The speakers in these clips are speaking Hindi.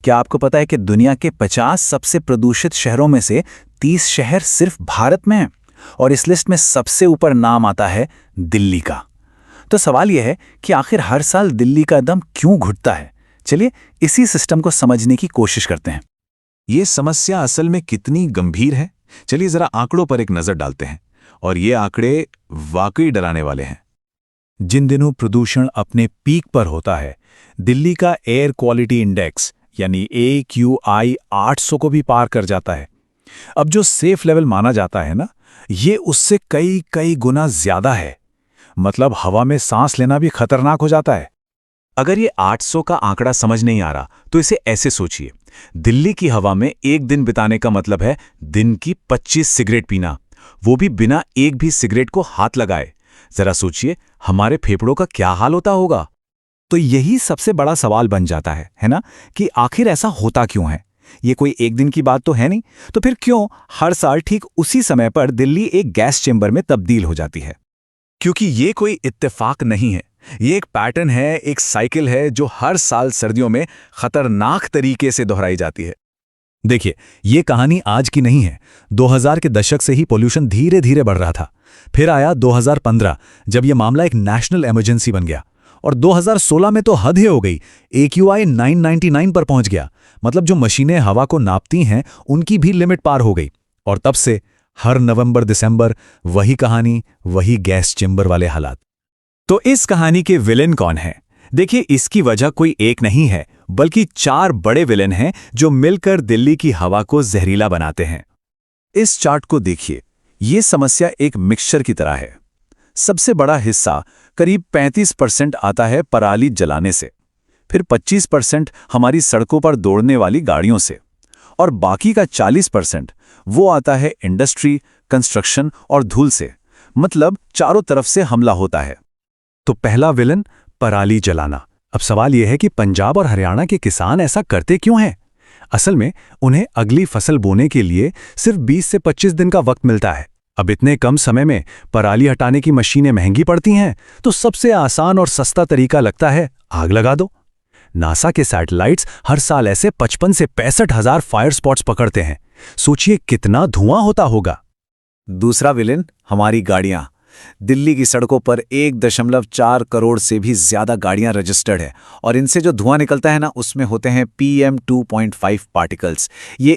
क्या आपको पता है कि दुनिया के 50 सबसे प्रदूषित शहरों में से 30 शहर सिर्फ भारत में हैं? और इस लिस्ट में सबसे ऊपर नाम आता है दिल्ली का। तो सवाल यह है कि आखिर हर साल दिल्ली का दम क्यों घुटता है? चलिए इसी सिस्टम को समझने की कोशिश करते हैं। ये समस्या असल में कितनी गंभीर है, चलिए जरा आंकड़ों पर एक नजर डालते हैं। और ये आंकड़े वाकई डराने वाले हैं। जिन दिनों प्रदूषण अपने पीक पर होता है, दिल्ली का एयर क्वालिटी इंडेक्स यानी AQI 800 को भी पार कर जाता है। अब जो सेफ लेवल माना जाता है ना, ये उससे कई कई गुना ज्यादा है। मतलब हवा में सांस लेना भी खतरनाक हो जाता है। अगर ये 800 का आंकड़ा समझ नहीं आ रहा तो इसे ऐसे सोचिए, दिल्ली की हवा में एक दिन बिताने का मतलब है दिन की 25 सिगरेट पीना, वो भी बिना एक भी सिगरेट को हाथ लगाए। जरा सोचिए हमारे फेफड़ों का क्या हाल होता होगा। तो यही सबसे बड़ा सवाल बन जाता है ना, कि आखिर ऐसा होता क्यों है? ये कोई एक दिन की बात तो है नहीं, तो फिर क्यों हर साल ठीक उसी समय पर दिल्ली एक गैस चेंबर में तब्दील हो जाती है? क्योंकि ये कोई इत्तेफाक नहीं है, ये एक पैटर्न है, एक साइकिल है जो हर साल सर्दियों में खतरनाक तरीके से दोहराई जाती है। देखिए, ये कहानी आज की नहीं है। 2000 के दशक से ही पोल्यूशन धीरे धीरे बढ़ रहा था। फिर आया 2015, जब यह मामला एक नेशनल इमरजेंसी बन गया। और 2016 में तो हद ही हो गई, AQI 999 पर पहुंच गया। मतलब जो मशीनें हवा को नापती हैं उनकी भी लिमिट पार हो गई। और तब से हर नवंबर दिसंबर वही कहानी, वही गैस चेंबर वाले हालात। तो इस कहानी के विलेन कौन है? देखिए, इसकी वजह कोई एक नहीं है, बल्कि 4 बड़े विलेन हैं जो मिलकर दिल्ली की हवा को जहरीला बनाते हैं। इस चार्ट को देखिए, ये समस्या एक मिक्सचर की तरह है। सबसे बड़ा हिस्सा करीब 35% आता है पराली जलाने से, फिर 25% हमारी सड़कों पर दौड़ने वाली गाड़ियों से, और बाकी का 40% वो आता है इंडस्ट्री, कंस्ट्रक्शन और धूल से। मतलब चारों तरफ से हमला होता है। तो पहला विलन, पराली जलाना। अब सवाल यह है कि पंजाब और हरियाणा के किसान ऐसा करते क्यों हैं? असल में उन्हें अगली फसल बोने के लिए सिर्फ 20 से 25 दिन का वक्त मिलता है। अब इतने कम समय में पराली हटाने की मशीनें महंगी पड़ती हैं, तो सबसे आसान और सस्ता तरीका लगता है आग लगा दो। नासा के सैटेलाइट्स हर साल ऐसे 55 से 65 हजार फायर स्पॉट्स पकड़ते हैं। सोचिए कितना धुआं होता होगा। दूसरा विलेन, हमारी गाड़ियां। दिल्ली की सड़कों पर 1.4 करोड़ से भी ज्यादा गाड़ियां रजिस्टर्ड है, और इनसे जो धुआं निकलता है ना, उसमें होते हैं PM 2.5 पार्टिकल्स। ये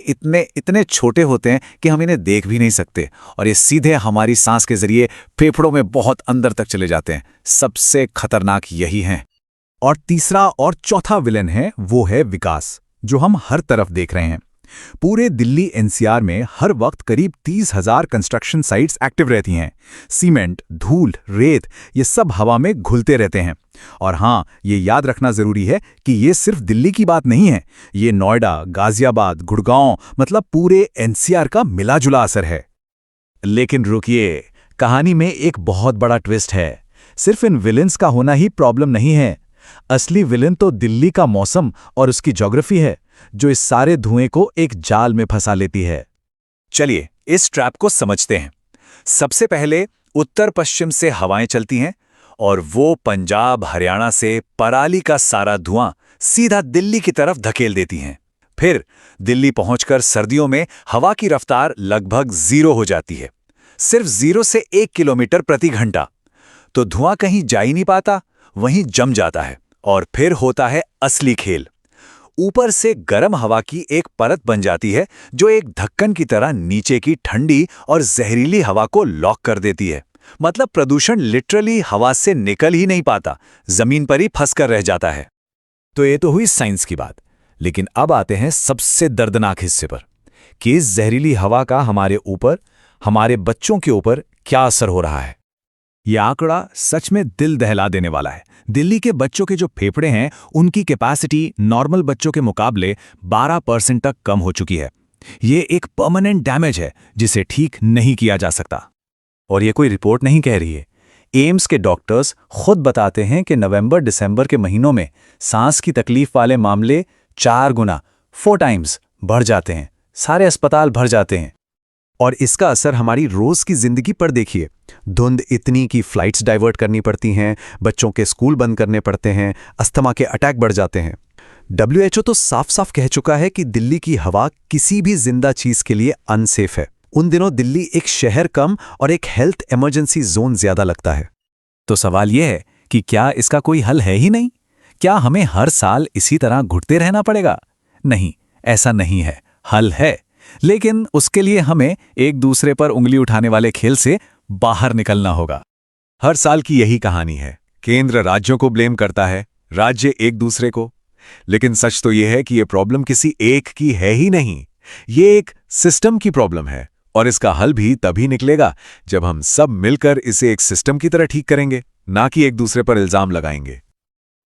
इतने छोटे होते हैं कि हम इन्हें देख भी नहीं सकते, और ये सीधे हमारी सांस के जरिए फेफड़ों में बहुत अंदर तक चले जाते हैं। सबसे खतरनाक यही हैं। और तीसरा और चौथा विलेन है, वो है विकास, जो हम हर तरफ देख रहे हैं। पूरे दिल्ली NCR में हर वक्त करीब 30,000 कंस्ट्रक्शन साइट्स एक्टिव रहती हैं। सीमेंट, धूल, रेत, ये सब हवा में घुलते रहते हैं। और हाँ, ये याद रखना जरूरी है कि ये सिर्फ दिल्ली की बात नहीं है, ये नोएडा, गाजियाबाद, गुड़गांव, मतलब पूरे NCR का मिला-जुला असर है। लेकिन रुकिए, कहानी में एक बहुत बड़ा ट्विस्ट है। सिर्फ इन विलेंस का होना ही प्रॉब्लम नहीं है। असली विलेन तो दिल्ली का मौसम और उसकी ज्योग्राफी है, जो इस सारे धुएं को एक जाल में फंसा लेती है। चलिए इस ट्रैप को समझते हैं। सबसे पहले उत्तर पश्चिम से हवाएं चलती हैं, और वो पंजाब, हरियाणा से पराली का सारा धुआं सीधा दिल्ली की तरफ धकेल देती हैं। फिर दिल्ली पहुंचकर सर्दियों में हवा की रफ्तार लगभग 0 हो जाती है, सिर्फ 0 से 1 किलोमीटर प्रति घंटा। तो धुआं कहीं जा ही नहीं पाता, वहीं जम जाता है। और फिर होता है असली खेल। ऊपर से गर्म हवा की एक परत बन जाती है, जो एक ढक्कन की तरह नीचे की ठंडी और जहरीली हवा को लॉक कर देती है। मतलब प्रदूषण लिटरली हवा से निकल ही नहीं पाता, जमीन पर ही फंस कर रह जाता है। तो ये तो हुई साइंस की बात, लेकिन अब आते हैं सबसे दर्दनाक हिस्से पर, कि इस जहरीली हवा का हमारे ऊपर, हमारे बच्चों के ऊपर क्या असर हो रहा है। यह आंकड़ा सच में दिल दहला देने वाला है। दिल्ली के बच्चों के जो फेफड़े हैं, उनकी कैपेसिटी नॉर्मल बच्चों के मुकाबले 12% तक कम हो चुकी है। ये एक परमानेंट डैमेज है जिसे ठीक नहीं किया जा सकता। और ये कोई रिपोर्ट नहीं कह रही है। एम्स के डॉक्टर्स खुद बताते हैं कि नवंबर दिसंबर के महीनों में सांस की तकलीफ वाले मामले 4 गुना 4 टाइम्स बढ़ जाते हैं। सारे अस्पताल भर जाते हैं। और इसका असर हमारी रोज की जिंदगी पर देखिए। धुंध इतनी कि फ्लाइट्स डाइवर्ट करनी पड़ती हैं, बच्चों के स्कूल बंद करने पड़ते हैं, अस्थमा के अटैक बढ़ जाते हैं। WHO तो साफ साफ कह चुका है कि दिल्ली की हवा किसी भी जिंदा चीज के लिए अनसेफ है। उन दिनों दिल्ली एक शहर कम और एक हेल्थ इमरजेंसी जोन ज्यादा लगता है। तो सवाल यह है कि क्या इसका कोई हल है ही नहीं? क्या हमें हर साल इसी तरह घुटते रहना पड़ेगा? नहीं, ऐसा नहीं है। हल है, लेकिन उसके लिए हमें एक दूसरे पर उंगली उठाने वाले खेल से बाहर निकलना होगा। हर साल की यही कहानी है। केंद्र राज्यों को ब्लेम करता है, राज्य एक दूसरे को। लेकिन सच तो यह है कि यह प्रॉब्लम किसी एक की है ही नहीं। ये एक सिस्टम की प्रॉब्लम है और इसका हल भी तभी निकलेगा जब हम सब मिलकर इसे एक सिस्टम की तरह ठीक करेंगे, ना कि एक दूसरे पर इल्जाम लगाएंगे।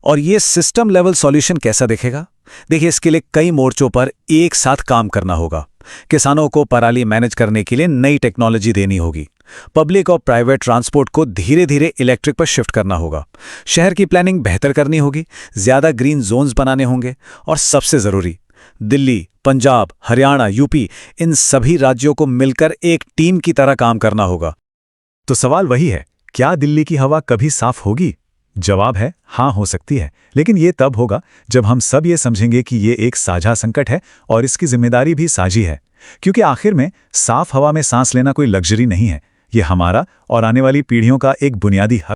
और ये सिस्टम लेवल सॉल्यूशन कैसा दिखेगा? देखिए, इसके लिए कई मोर्चों पर एक साथ काम करना होगा। किसानों को पराली मैनेज करने के लिए नई टेक्नोलॉजी देनी होगी। पब्लिक और प्राइवेट ट्रांसपोर्ट को धीरे धीरे इलेक्ट्रिक पर शिफ्ट करना होगा। शहर की प्लानिंग बेहतर करनी होगी, ज्यादा ग्रीन जोन्स बनाने होंगे और सबसे जरूरी, दिल्ली, पंजाब, हरियाणा, यूपी, इन सभी राज्यों को मिलकर एक टीम की तरह काम करना होगा। तो सवाल वही है, क्या दिल्ली की हवा कभी साफ होगी? जवाब है हाँ, हो सकती है, लेकिन ये तब होगा जब हम सब ये समझेंगे कि ये एक साझा संकट है और इसकी जिम्मेदारी भी साझी है। क्योंकि आखिर में साफ हवा में सांस लेना कोई लग्जरी नहीं है, ये हमारा और आने वाली पीढ़ियों का एक बुनियादी हक